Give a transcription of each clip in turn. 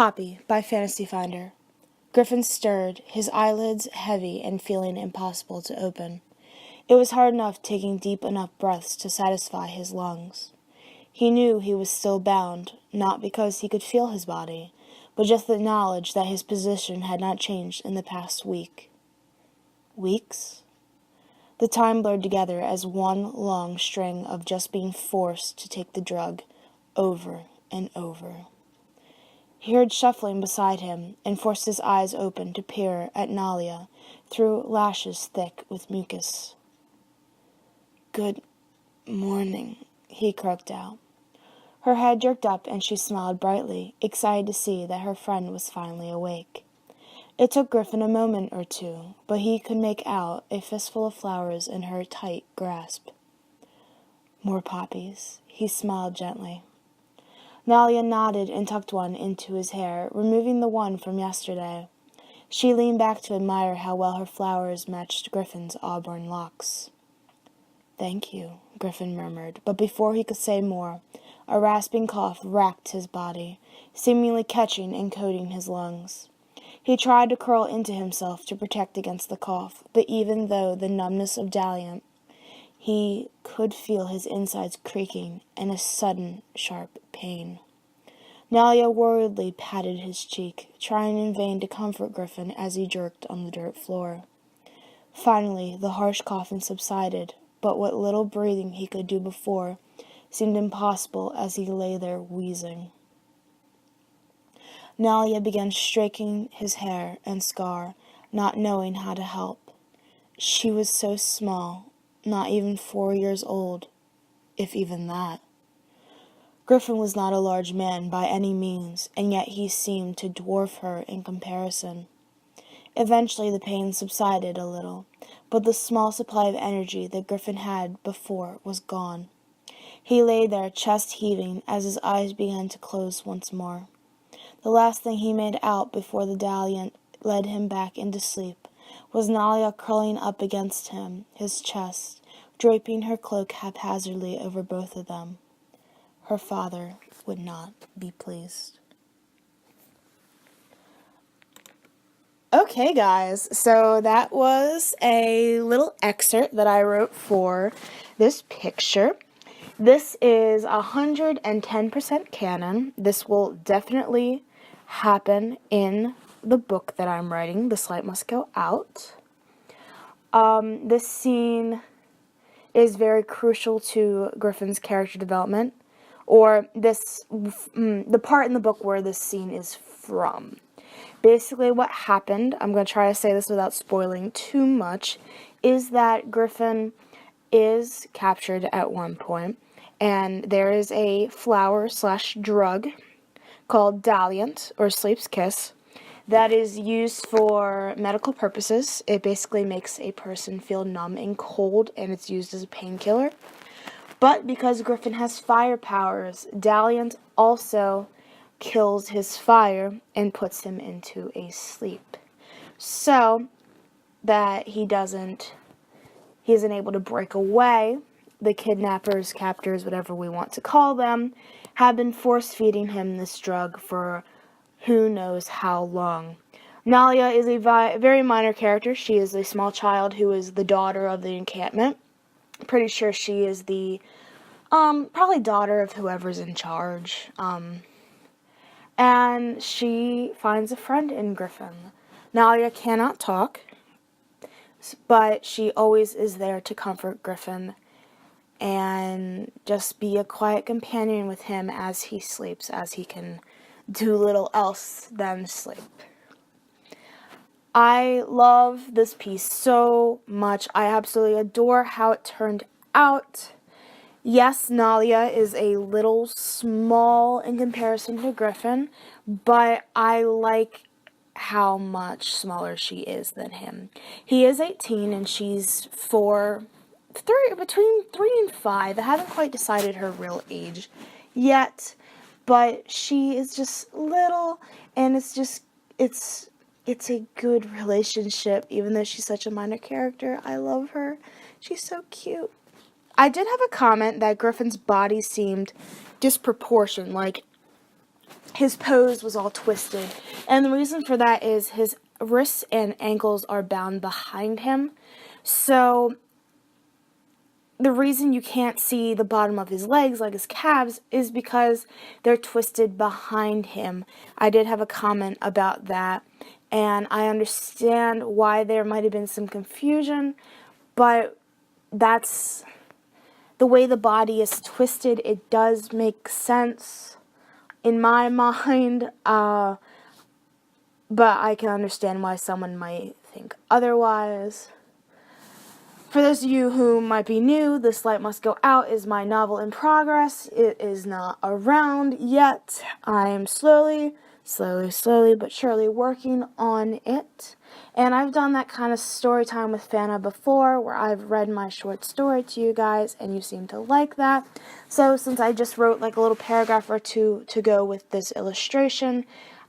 Poppy by Fanastyfinder. Griffin stirred, his eyelids heavy and feeling impossible to open. It was hard enough taking deep enough breaths to satisfy his lungs. He knew he was still bound, not because he could feel his body, but just the knowledge that his position had not changed in the past week. Weeks? The time blurred together as one long string of just being forced to take the drug over and over. He heard shuffling beside him and forced his eyes open to peer at Nalia through lashes thick with mucus. "Good morning," he croaked out. Her head jerked up and she smiled brightly, excited to see that her friend was finally awake. It took Griffin a moment or two, but he could make out a fistful of flowers in her tight grasp. "More poppies," he smiled gently. Nalia nodded and tucked one into his hair, removing the one from yesterday. She leaned back to admire how well her flowers matched Griffin's auburn locks. "Thank you," Griffin murmured, but before he could say more, a rasping cough racked his body, seemingly catching and coating his lungs. He tried to curl into himself to protect against the cough, but even though the numbness of Dalian, he could feel his insides creaking and a sudden, sharp pain. Nalia worriedly patted his cheek, trying in vain to comfort Griffin as he jerked on the dirt floor. Finally, the harsh coughing subsided, but what little breathing he could do before seemed impossible as he lay there wheezing. Nalia began stroking his hair and scar, not knowing how to help. She was so small, not even 4 years old, if even that. Griffin was not a large man by any means, and yet he seemed to dwarf her in comparison. Eventually the pain subsided a little, but the small supply of energy that Griffin had before was gone. He lay there, chest heaving, as his eyes began to close once more. The last thing he made out before the Dalian led him back into sleep was Nalia curling up against him, his chest, draping her cloak haphazardly over both of them. Her father would not be pleased. Okay, guys, so that was a little excerpt that I wrote for this picture. This is 110% canon. This will definitely happen in the book that I'm writing, The Light Must Go Out. This scene is very crucial to Griffin's character development, or the part in the book where this scene is from. Basically what happened, I'm going to try to say this without spoiling too much, is that Griffin is captured at one point, and there is a flower/drug called Daliant, or Sleep's Kiss, that is used for medical purposes. It basically makes a person feel numb and cold, and it's used as a painkiller. But because Griffin has fire powers, Daliant also kills his fire and puts him into a sleep, so that he isn't able to break away. The kidnappers, captors, whatever we want to call them, have been force-feeding him this drug for who knows how long. Nalia is a very minor character. She is a small child who is the daughter of the encampment. Pretty sure she is the probably daughter of whoever's in charge. And she finds a friend in Griffin. Nalia cannot talk, but she always is there to comfort Griffin and just be a quiet companion with him as he sleeps, as he can do little else than sleep. I love this piece so much. I absolutely adore how it turned out. Yes, Nalia is a little small in comparison to Griffin, but I like how much smaller she is than him. He is 18 and she's between 3 and 5. I haven't quite decided her real age yet, but she is just little, and it's a good relationship, even though she's such a minor character. I love her. She's so cute. I did have a comment that Griffin's body seemed disproportioned, like his pose was all twisted. And the reason for that is his wrists and ankles are bound behind him. So the reason you can't see the bottom of his legs, like his calves, is because they're twisted behind him. I did have a comment about that, and I understand why there might have been some confusion, but that's the way the body is twisted. It does make sense in my mind, but I can understand why someone might think otherwise. For those of you who might be new, This Light Must Go Out is my novel in progress. It is not around yet. I am slowly, but surely working on it. And I've done that kind of story time with Fana before, where I've read my short story to you guys, and you seem to like that. So since I just wrote like a little paragraph or two to go with this illustration,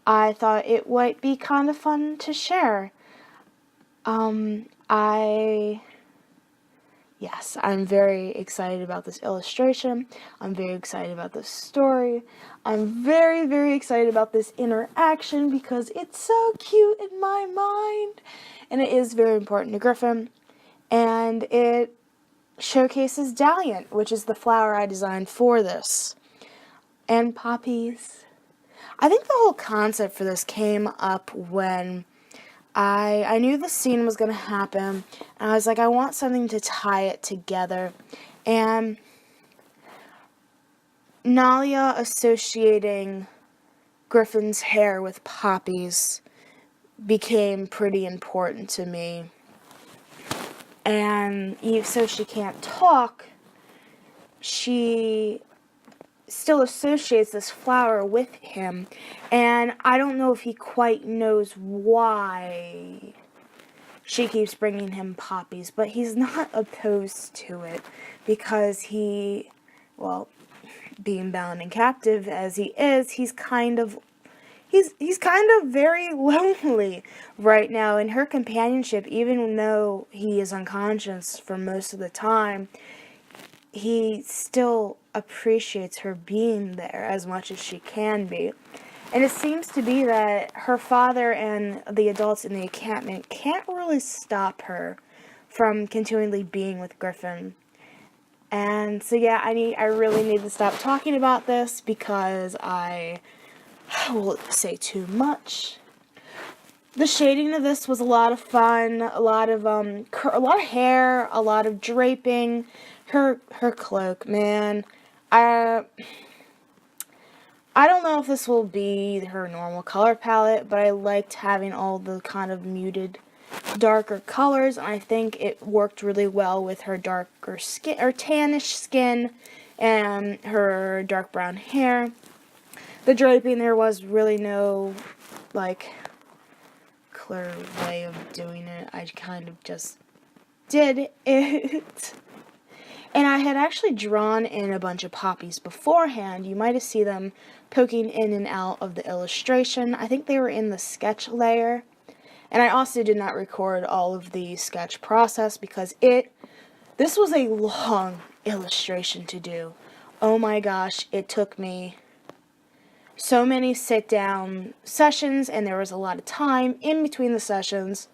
I thought it might be kind of fun to share. Yes, I'm very excited about this illustration. I'm very excited about this story. I'm very, very excited about this interaction because it's so cute in my mind. And it is very important to Griffin. And it showcases Dalliant, which is the flower I designed for this. And poppies. I think the whole concept for this came up when I knew the scene was going to happen, and I was like, I want something to tie it together, and Nalia associating Griffin's hair with poppies became pretty important to me, and even so she can't talk, she still associates this flower with him, and I don't know if he quite knows why she keeps bringing him poppies, but he's not opposed to it because he, well, being bound and captive as he is, he's kind of very lonely right now, and her companionship, even though he is unconscious for most of the time, he still appreciates her being there as much as she can be. And it seems to be that her father and the adults in the encampment can't really stop her from continually being with Griffin. And so yeah, I really need to stop talking about this because I won't say too much. The shading of this was a lot of fun, a lot of hair, a lot of draping. Her cloak, man. I don't know if this will be her normal color palette, but I liked having all the kind of muted, darker colors, and I think it worked really well with her darker skin, or tannish skin, and her dark brown hair. The draping, there was really no, like, clear way of doing it. I kind of just did it. And I had actually drawn in a bunch of poppies beforehand. You might have seen them poking in and out of the illustration. I think they were in the sketch layer. And I also did not record all of the sketch process because this was a long illustration to do. Oh my gosh, it took me so many sit-down sessions, and there was a lot of time in between the sessions.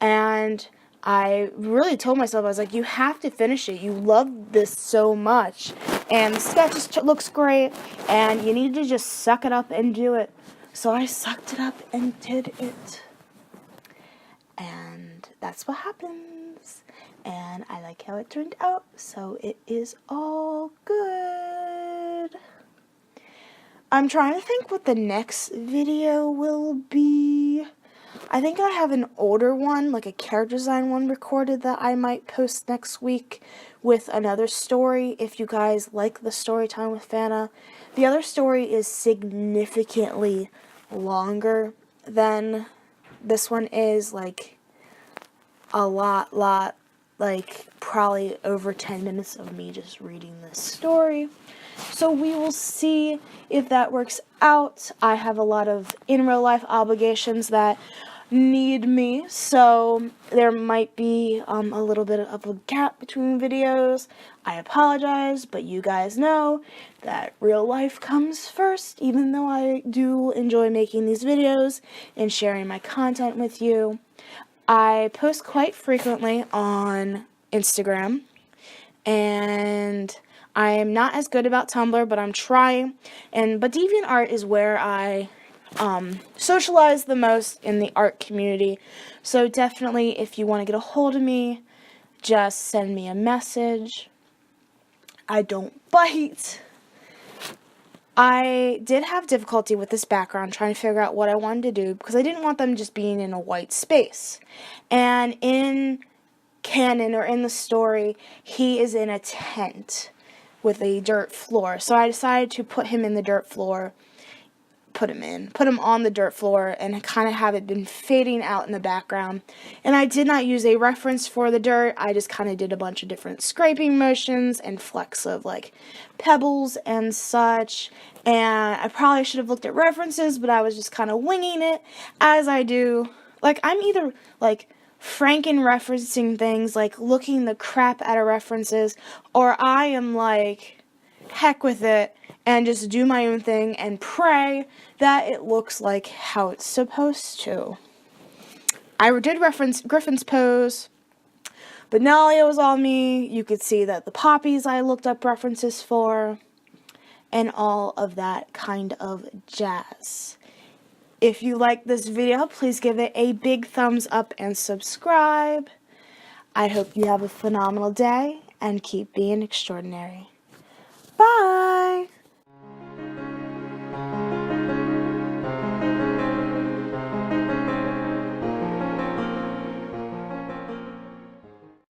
And I really told myself, I was like, you have to finish it. You love this so much. And the sketch looks great. And you need to just suck it up and do it. So I sucked it up and did it. And that's what happens. And I like how it turned out. So it is all good. I'm trying to think what the next video will be. I think I have an older one, like a character design one recorded that I might post next week with another story if you guys like the story time with Fana. The other story is significantly longer than this one is, like a lot, like probably over 10 minutes of me just reading this story. So we will see if that works out. I have a lot of in real life obligations that need me, so there might be a little bit of a gap between videos. I apologize, but you guys know that real life comes first, even though I do enjoy making these videos and sharing my content with you. I post quite frequently on Instagram, and I am not as good about Tumblr, but I'm trying. But DeviantArt is where I socialize the most in the art community. So definitely, if you want to get a hold of me, just send me a message. I don't bite. I did have difficulty with this background, trying to figure out what I wanted to do, because I didn't want them just being in a white space. And in canon, or in the story, he is in a tent with a dirt floor. So I decided to put him in the dirt floor, put him on the dirt floor, and kind of have it been fading out in the background. And I did not use a reference for the dirt. I just kind of did a bunch of different scraping motions and flecks of like pebbles and such. And I probably should have looked at references, but I was just kind of winging it as I do. Like, I'm either like franken referencing things, like looking the crap out of references, or I am like, heck with it, and just do my own thing and pray that it looks like how it's supposed to. I did reference Griffin's pose, but now it was all me. You could see that the poppies I looked up references for, and all of that kind of jazz. If you like this video, please give it a big thumbs up and subscribe. I hope you have a phenomenal day and keep being extraordinary.